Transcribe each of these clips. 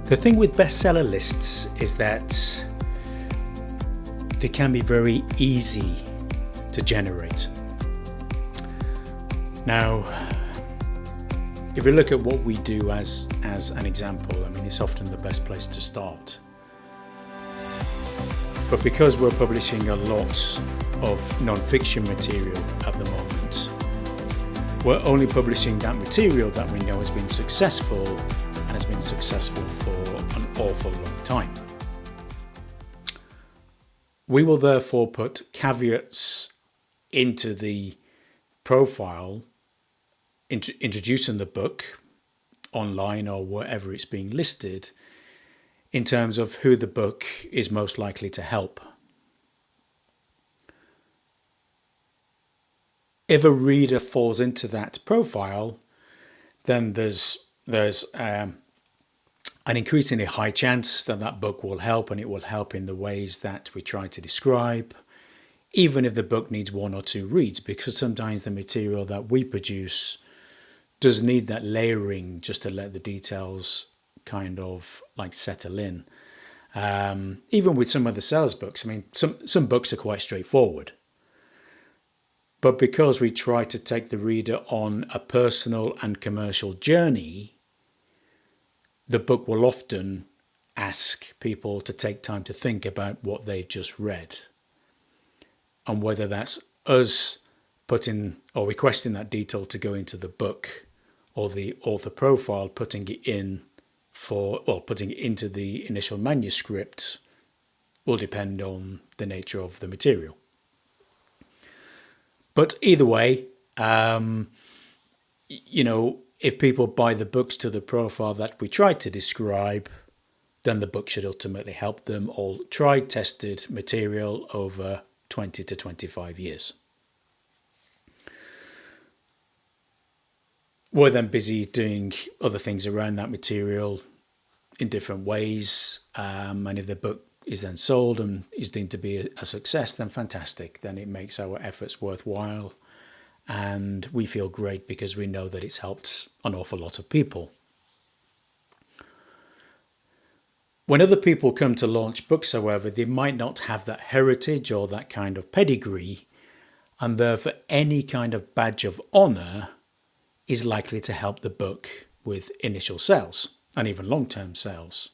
The thing with bestseller lists is that they can be very easy to generate. Now, if you look at what we do as an example, I mean, it's often the best place to start. But because we're publishing a lot of non-fiction material at the moment, we're only publishing that material that we know has been successful and has been successful for an awful long time. We will therefore put caveats into the profile, introducing the book online or wherever it's being listed, in terms of who the book is most likely to help. If a reader falls into that profile, then there's an increasingly high chance that that book will help, and it will help in the ways that we try to describe, even if the book needs one or two reads, because sometimes the material that we produce does need that layering just to let the details kind of like settle in. Even with some of the sales books, I mean, some books are quite straightforward. But because we try to take the reader on a personal and commercial journey, the book will often ask people to take time to think about what they've just read. And whether that's us putting or requesting that detail to go into the book, or the author profile putting it into the initial manuscript, will depend on the nature of the material. But either way, if people buy the books to the profile that we tried to describe, then the book should ultimately help them all tried, tested material over 20 to 25 years. We're then busy doing other things around that material in different ways. And if the book is then sold and is deemed to be a success, then fantastic. Then it makes our efforts worthwhile. And we feel great because we know that it's helped an awful lot of people. When other people come to launch books, however, they might not have that heritage or that kind of pedigree, and therefore any kind of badge of honour is likely to help the book with initial sales and even long-term sales.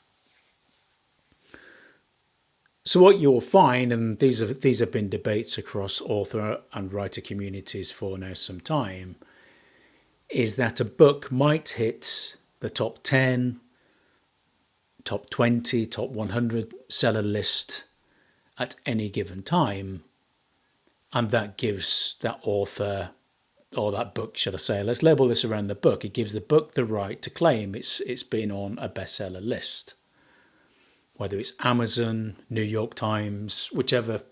So what you'll find, and these have been debates across author and writer communities for now some time, is that a book might hit the top 10, top 20, top 100 seller list at any given time, and that gives that author, or that book, should I say, let's label this around the book, it gives the book the right to claim it's been on a bestseller list. Whether it's Amazon, New York Times, whichever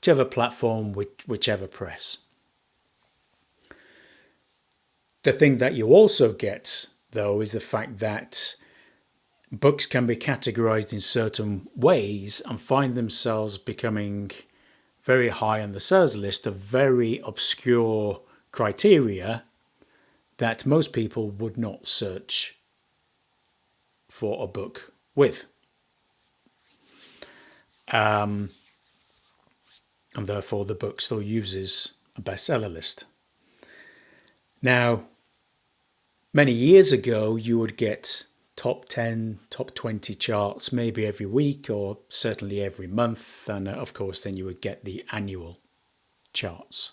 platform, whichever press. The thing that you also get, though, is the fact that books can be categorized in certain ways and find themselves becoming very high on the sales list of very obscure criteria that most people would not search for a book with. And therefore the book still uses a bestseller list. Now, many years ago, you would get top 10, top 20 charts maybe every week or certainly every month. And of course, then you would get the annual charts.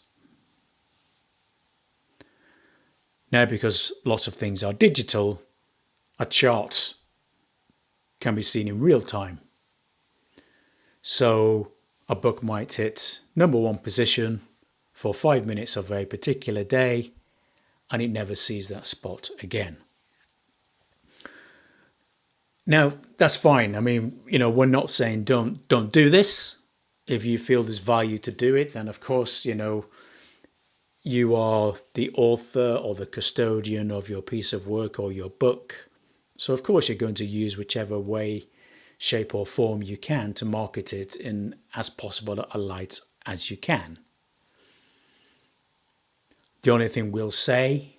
Now, because lots of things are digital, a chart can be seen in real time. So a book might hit number one position for 5 minutes of a particular day, and it never sees that spot again. Now, that's fine. I mean, we're not saying don't do this. If you feel there's value to do it, then of course, you are the author or the custodian of your piece of work or your book. So of course you're going to use whichever way, shape or form you can to market it in as possible a light as you can. The only thing we'll say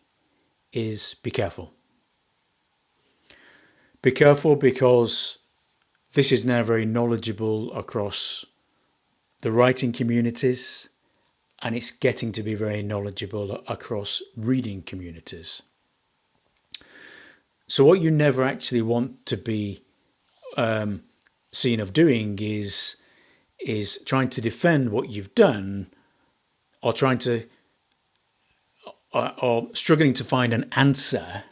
is be careful. Be careful, because this is now very knowledgeable across the writing communities, and it's getting to be very knowledgeable across reading communities. So what you never actually want to be seen of doing is trying to defend what you've done, or or struggling to find an answer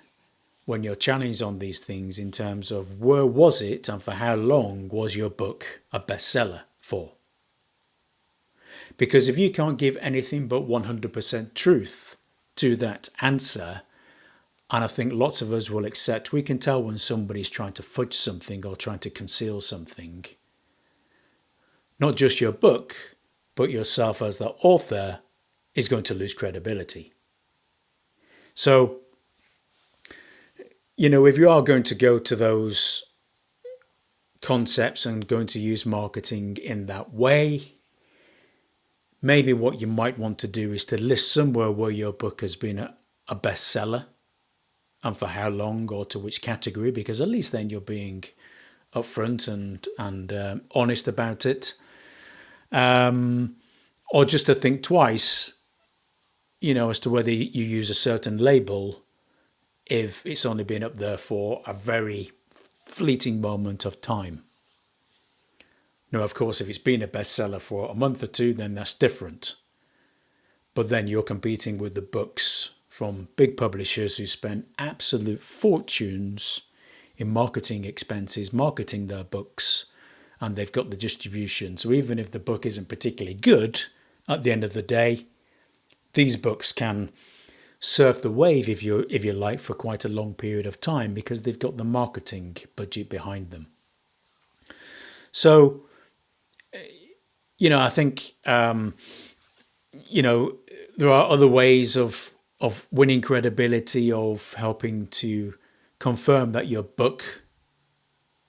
when you're challenged on these things, in terms of where was it and for how long was your book a bestseller for? Because if you can't give anything but 100% truth to that answer, and I think lots of us will accept, we can tell when somebody's trying to fudge something or trying to conceal something. Not just your book, but yourself as the author is going to lose credibility. So, if you are going to go to those concepts and going to use marketing in that way, maybe what you might want to do is to list somewhere where your book has been a bestseller, and for how long, or to which category, because at least then you're being upfront and honest about it. Or just to think twice, as to whether you use a certain label if it's only been up there for a very fleeting moment of time. Now, of course, if it's been a bestseller for a month or two, then that's different. But then you're competing with the books from big publishers who spend absolute fortunes in marketing expenses, marketing their books, and they've got the distribution. So even if the book isn't particularly good, at the end of the day, these books can surf the wave, if you like, for quite a long period of time, because they've got the marketing budget behind them. So, I think, there are other ways of winning credibility, of helping to confirm that your book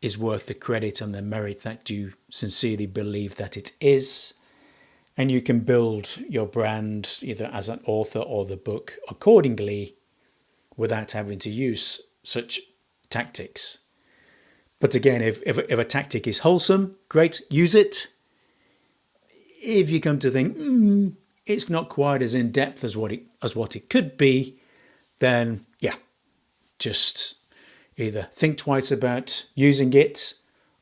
is worth the credit and the merit that you sincerely believe that it is. And you can build your brand either as an author or the book accordingly, without having to use such tactics. But again, if a tactic is wholesome, great, use it. If you come to think, it's not quite as in-depth as what it could be, then just either think twice about using it,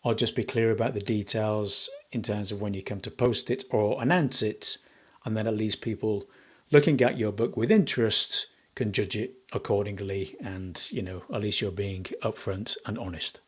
or just be clear about the details in terms of when you come to post it or announce it, and then at least people looking at your book with interest can judge it accordingly, and at least you're being upfront and honest.